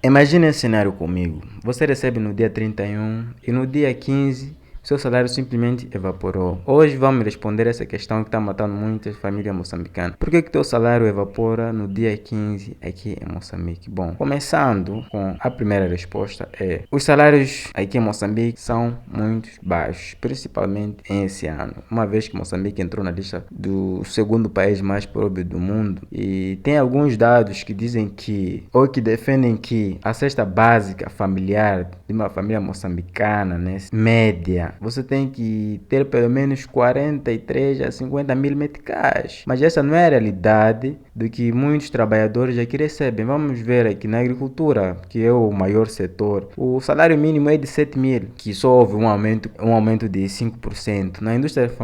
Imagine esse cenário comigo. Você recebe no dia 31 e no dia 15 seu salário simplesmente evaporou. Hoje vamos responder essa questão que está matando muitas famílias moçambicanas. Por que teu salário evapora no dia 15 aqui em Moçambique? Bom, começando com a primeira resposta os salários aqui em Moçambique são muito baixos, principalmente em esse ano, uma vez que Moçambique entrou na lista do segundo país mais pobre do mundo, e tem alguns dados que dizem que, ou que defendem que a cesta básica familiar de uma família moçambicana, né, média, você tem que ter pelo menos 43 a 50 mil meticais. Mas essa não é a realidade do que muitos trabalhadores aqui recebem. Vamos ver aqui na agricultura, que é o maior setor, o salário mínimo é de 7 mil, que só houve um aumento de 5%.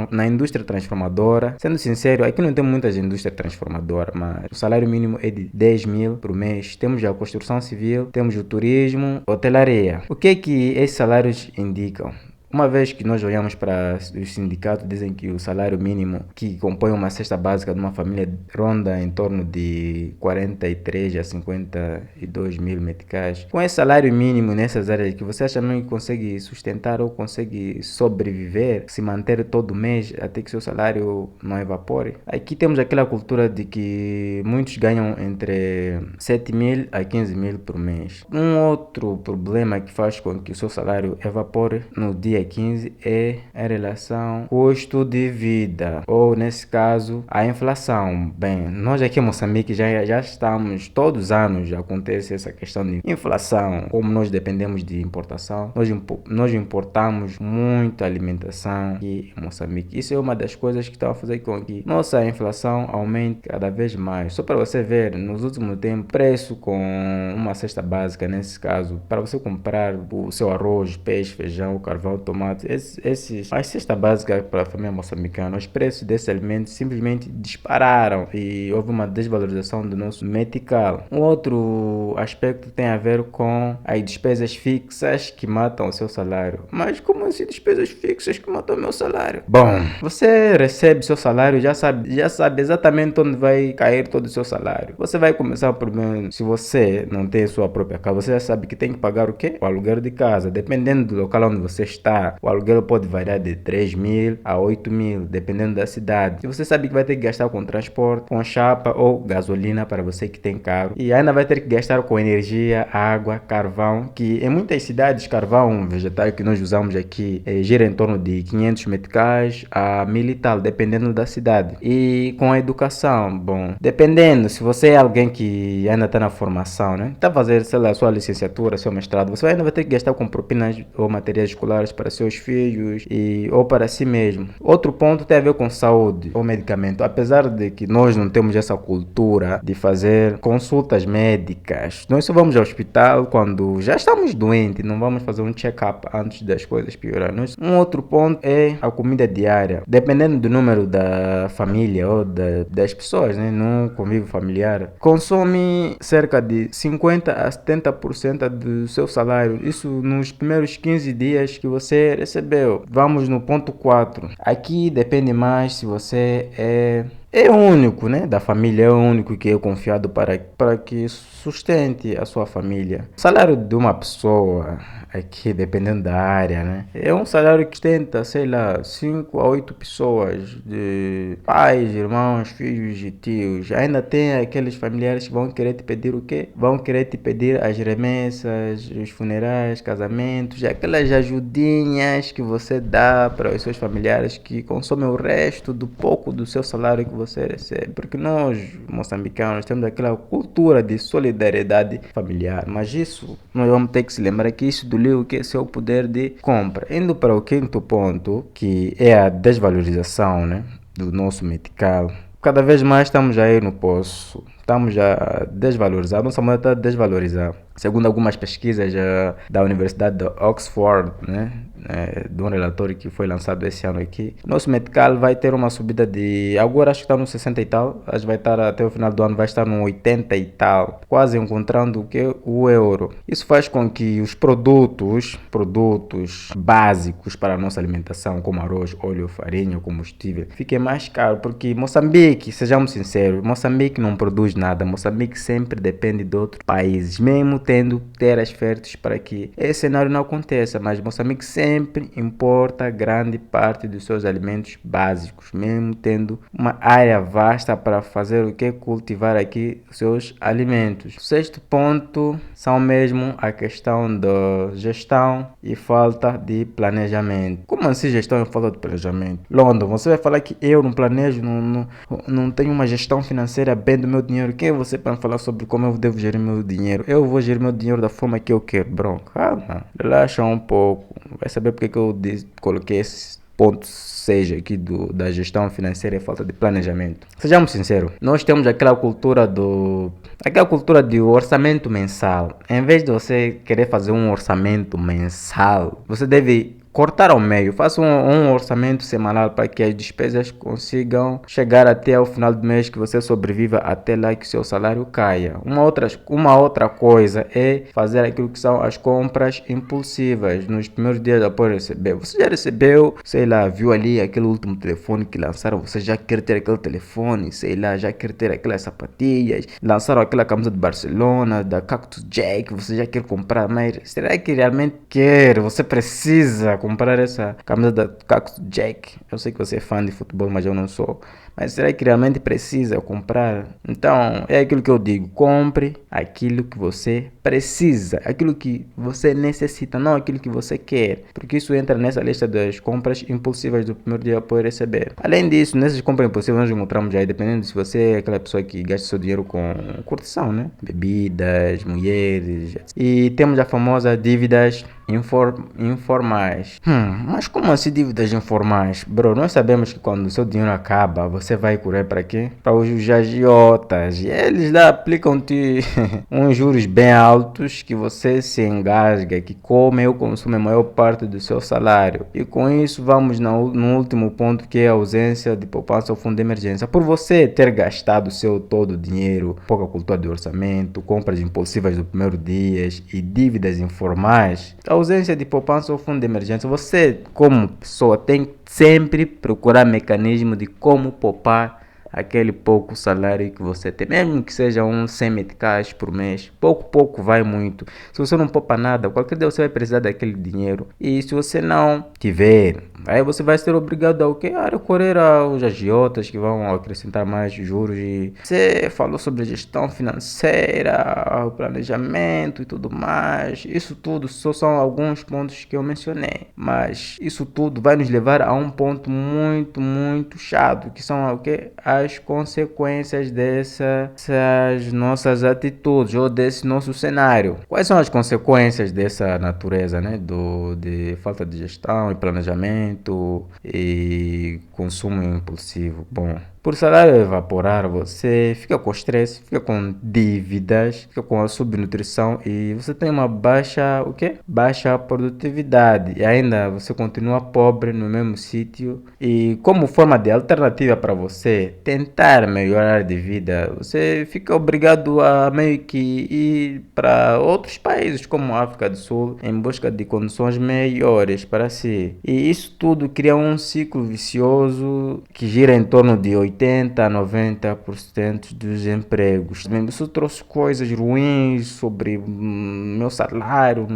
Na indústria transformadora, sendo sincero, aqui não tem muitas indústrias transformadoras, mas o salário mínimo é de 10 mil por mês. Temos a construção civil, temos o turismo, hotelaria. O que esses salários indicam? Uma vez que nós olhamos para os sindicatos, dizem que o salário mínimo que compõe uma cesta básica de uma família ronda em torno de 43 a 52 mil meticais. Com esse salário mínimo nessas áreas que você acha mesmo que consegue sustentar ou consegue sobreviver, se manter todo mês até que seu salário não evapore? Aqui temos aquela cultura de que muitos ganham entre 7 mil a 15 mil por mês. Um outro problema que faz com que o seu salário evapore no dia 15 é a relação custo de vida, ou nesse caso a inflação. Bem, nós aqui em Moçambique já estamos, todos os anos acontece essa questão de inflação. Como nós dependemos de importação, nós importamos muita alimentação aqui em Moçambique. Isso é uma das coisas que está a fazer com que nossa inflação aumente cada vez mais. Só para você ver, nos últimos tempos, preço com uma cesta básica, nesse caso, para você comprar o seu arroz, peixe, feijão, carvão, tomate, a cesta básica para a família moçambicana, os preços desses alimentos simplesmente dispararam e houve uma desvalorização do nosso metical. Um outro aspecto tem a ver com as despesas fixas que matam o seu salário. Mas como assim despesas fixas que matam o meu salário? Bom, você recebe seu salário, já sabe exatamente onde vai cair todo o seu salário. Você vai começar por menos, se você não tem sua própria casa, você já sabe que tem que pagar o quê? O aluguel de casa. Dependendo do local onde você está, o aluguel pode variar de 3 mil a 8 mil, dependendo da cidade. E você sabe que vai ter que gastar com transporte, com chapa ou gasolina para você que tem carro. E ainda vai ter que gastar com energia, água, carvão, que em muitas cidades, carvão vegetal que nós usamos aqui gira em torno de 500 meticais a 1000 e tal, dependendo da cidade. E com a educação, bom, dependendo, se você é alguém que ainda está na formação, né, está a fazer, sei lá, sua licenciatura, seu mestrado, você ainda vai ter que gastar com propinas ou materiais escolares para seus filhos ou para si mesmo. Outro ponto tem a ver com saúde ou medicamento. Apesar de que nós não temos essa cultura de fazer consultas médicas, nós só vamos ao hospital quando já estamos doentes, não vamos fazer um check-up antes das coisas piorarem. Um outro ponto é a comida diária. Dependendo do número da família ou das pessoas, né, no convívio familiar, consome cerca de 50 a 70% do seu salário. Isso nos primeiros 15 dias que você recebeu. Vamos no ponto 4. Aqui depende mais se você é o único, né, da família, é o único que é confiado para que sustente a sua família. O salário de uma pessoa, aqui dependendo da área, né, é um salário que tenta, sei lá, 5 a 8 pessoas, de pais, irmãos, filhos e tios. Ainda tem aqueles familiares que vão querer te pedir o quê? Vão querer te pedir as remessas, os funerais, casamentos, aquelas ajudinhas que você dá para os seus familiares que consomem o resto do pouco do seu salário que você recebe. Porque nós, moçambicanos, temos aquela cultura de solidariedade familiar. Mas isso, nós vamos ter que se lembrar que isso do que é seu poder de compra. Indo para o quinto ponto, que é a desvalorização, né, do nosso metical. Cada vez mais estamos a ir no poço. Estamos a desvalorizar, nossa moeda está a desvalorizar. Segundo algumas pesquisas da Universidade de Oxford, né, de um relatório que foi lançado esse ano aqui, nosso metical vai ter uma subida de, agora acho que está no 60 e tal, acho que vai estar até o final do ano, vai estar no 80 e tal, quase encontrando o euro. Isso faz com que os produtos básicos para a nossa alimentação, como arroz, óleo, farinha, combustível, fiquem mais caros, porque Moçambique, sejamos sinceros, Moçambique não produz nada. Moçambique sempre depende de outros países, mesmo tendo terras férteis para que esse cenário não aconteça. Mas Moçambique sempre importa grande parte dos seus alimentos básicos, mesmo tendo uma área vasta para fazer o que? Cultivar aqui os seus alimentos. O sexto ponto são mesmo a questão da gestão e falta de planejamento. Como assim gestão e falta de planejamento? London, você vai falar que eu não planejo, não tenho uma gestão financeira bem do meu dinheiro. Quem é você para falar sobre como eu devo gerir meu dinheiro? Eu vou gerir meu dinheiro da forma que eu quero, bro. Calma, relaxa um pouco. Vai saber porque que eu coloquei esse ponto 6 aqui da gestão financeira e falta de planejamento. Sejamos sinceros, nós temos aquela cultura de orçamento mensal. Em vez de você querer fazer um orçamento mensal, você deve cortar ao meio, faça um orçamento semanal para que as despesas consigam chegar até o final do mês, que você sobreviva até lá que seu salário caia. Uma outra coisa é fazer aquilo que são as compras impulsivas nos primeiros dias após receber. Você já recebeu, sei lá, viu ali aquele último telefone que lançaram, você já quer ter aquele telefone, sei lá, já quer ter aquelas sapatilhas, lançaram aquela camisa de Barcelona, da Cactus Jack, você já quer comprar, mas será que realmente quer? Você precisa comprar essa camisa da Cactus Jack? Eu sei que você é fã de futebol, mas eu não sou. Mas será que realmente precisa comprar? Então, é aquilo que eu digo. Compre aquilo que você precisa, aquilo que você necessita, não aquilo que você quer. Porque isso entra nessa lista das compras impulsivas do primeiro dia após receber. Além disso, nessas compras impulsivas nós encontramos aí, dependendo se você é aquela pessoa que gasta seu dinheiro com curtição, né? Bebidas, mulheres. E temos a famosa dívidas informais. Mas como assim dívidas informais? Bro, nós sabemos que quando o seu dinheiro acaba, você vai correr para quê? Para os agiotas. E eles lá aplicam-te uns juros bem altos que você se engasga, que come ou consome a maior parte do seu salário. E com isso vamos no último ponto, que é a ausência de poupança ou fundo de emergência. Por você ter gastado o seu todo o dinheiro, pouca cultura de orçamento, compras impulsivas do primeiro dia e dívidas informais, a ausência de poupança ou fundo de emergência, você como pessoa tem que sempre procurar mecanismo de como poupar aquele pouco salário que você tem, mesmo que seja uns 100 meticais por mês. Pouco vai muito. Se você não poupa nada, qualquer dia você vai precisar daquele dinheiro. E se você não tiver, aí você vai ser obrigado a o quê? A recorrer aos agiotas que vão acrescentar mais juros. E você falou sobre gestão financeira, o planejamento e tudo mais. Isso tudo só são alguns pontos que eu mencionei. Mas isso tudo vai nos levar a um ponto muito chato, que são o quê? As consequências dessas nossas atitudes ou desse nosso cenário. Quais são as consequências dessa natureza, né? De falta de gestão e planejamento e consumo impulsivo? Bom, por salário evaporar, você fica com estresse, fica com dívidas, fica com a subnutrição e você tem uma baixa produtividade, e ainda você continua pobre no mesmo sítio. E como forma de alternativa para você tentar melhorar de vida, você fica obrigado a meio que ir para outros países como a África do Sul em busca de condições melhores para si. E isso tudo cria um ciclo vicioso que gira em torno de 80 a 90% dos empregos. Isso trouxe coisas ruins sobre meu salário.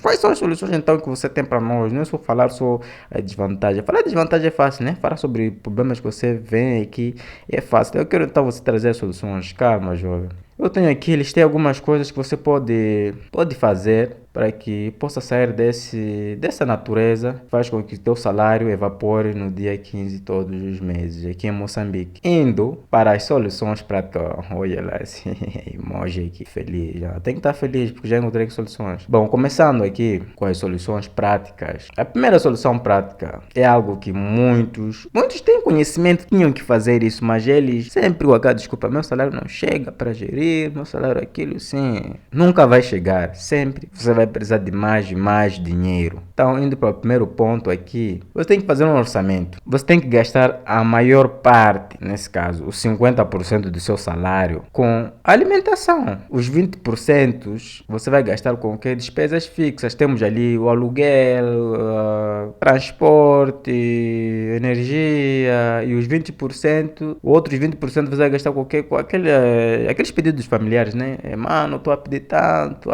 Quais são as soluções então que você tem para nós? Não é só falar só a desvantagem. Falar de desvantagem é fácil, né? Falar sobre problemas que você vê aqui é fácil. Eu quero então você trazer soluções. Calma, jovem. Eu tenho aqui, listei algumas coisas que você pode fazer para que possa sair dessa natureza, faz com que teu salário evapore no dia 15 todos os meses, aqui em Moçambique. Indo para as soluções práticas. Olha lá esse emoji aqui, feliz. Já tem que estar feliz porque já encontrei soluções. Bom, começando aqui com as soluções práticas. A primeira solução prática é algo que muitos têm conhecimento, tinham que fazer isso, mas eles sempre desculpa, meu salário não chega para gerir, meu salário aquilo sim, nunca vai chegar. Sempre você vai vai precisar de mais e mais dinheiro. Então, indo para o primeiro ponto aqui, você tem que fazer um orçamento. Você tem que gastar a maior parte, nesse caso, os 50% do seu salário com alimentação. Os 20% você vai gastar com o quê? Despesas fixas. Temos ali o aluguel, transporte, energia, e os 20%, outros 20% você vai gastar com o quê? Com aqueles pedidos familiares, né? Mano, estou a pedir tanto,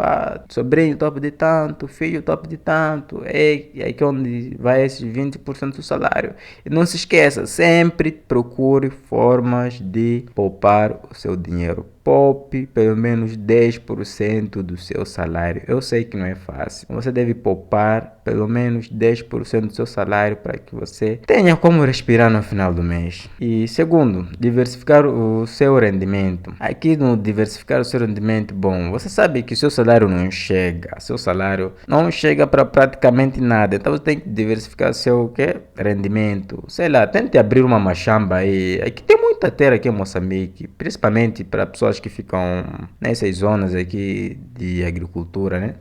sobrinho, estou a pedir tanto, filho, estou a pedir tanto. É aqui onde vai esses 20% do salário. E não se esqueça, sempre procure formas de poupar o seu dinheiro. Poupe pelo menos 10% do seu salário. Eu sei que não é fácil. Você deve poupar pelo menos 10% do seu salário para que você tenha como respirar no final do mês. E segundo, diversificar o seu rendimento. Aqui no diversificar o seu rendimento, bom, você sabe que o seu salário não chega. Seu salário não chega para praticamente nada. Então você tem que diversificar seu rendimento. Sei lá, tente abrir uma machamba aí. Aqui tem muita terra aqui em Moçambique, principalmente para pessoas que ficam nessas zonas aqui de agricultura, né?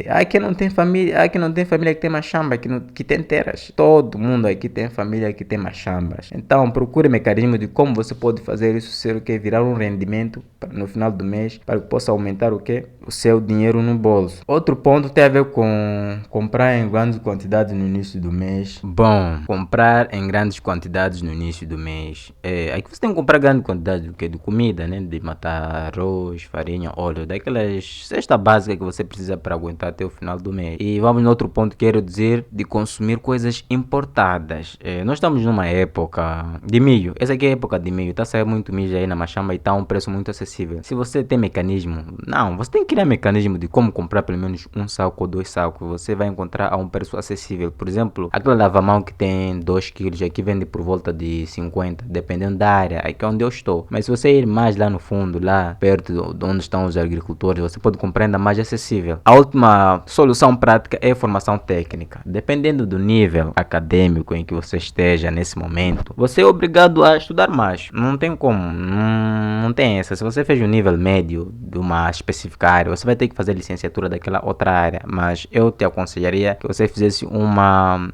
Aqui não tem família, que tem machamba, que tem terras. Todo mundo aqui tem família que tem machambas. Então procure mecanismo de como você pode fazer isso ser o que virar um rendimento no final do mês para que possa aumentar o seu dinheiro no bolso. Outro ponto tem a ver com comprar em grandes quantidades no início do mês. Bom, comprar em grandes quantidades no início do mês. Aqui você tem que comprar grande quantidade de comida, né? De matar arroz, farinha, óleo, daquelas cesta básica que você precisa para aguentar até o final do mês. E vamos no outro ponto que quero dizer, de consumir coisas importadas. Nós estamos numa época de milho. Essa aqui é a época de milho. Tá saindo muito milho aí na machamba e tá um preço muito acessível. Se você tem mecanismo, você tem que criar mecanismo de como comprar pelo menos um saco ou 2 sacos. Você vai encontrar a um preço acessível. Por exemplo, aquela lava-mão que tem 2 quilos, aqui vende por volta de 50, dependendo da área, aqui é onde eu estou. Mas se você ir mais lá no fundo, lá perto de onde estão os agricultores, você pode comprar ainda mais acessível. A última solução prática é a formação técnica. Dependendo do nível acadêmico em que você esteja nesse momento, você é obrigado a estudar mais. Não tem como, não tem essa. Se você fez um nível médio de uma específica área, você vai ter que fazer licenciatura daquela outra área. Mas eu te aconselharia que você fizesse uma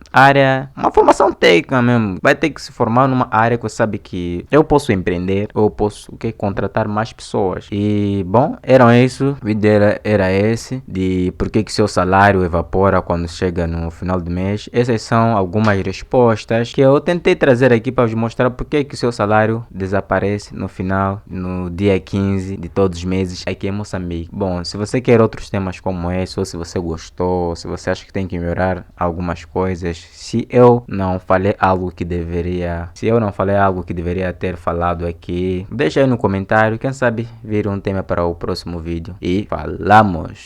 formação técnica mesmo. Vai ter que se formar numa área que você sabe que eu posso empreender, eu posso contratar mais pessoas. E bom, o vídeo era esse, de por que seu salário evapora quando chega no final do mês. Essas são algumas respostas que eu tentei trazer aqui para vos mostrar por que seu salário desaparece no dia 15 de todos os meses aqui em Moçambique. Bom, se você quer outros temas como esse, ou se você gostou, se você acha que tem que melhorar algumas coisas, se eu não falei algo que deveria ter falado aqui, deixa aí no comentário, quem sabe vir um tema para o próximo vídeo. E falamos!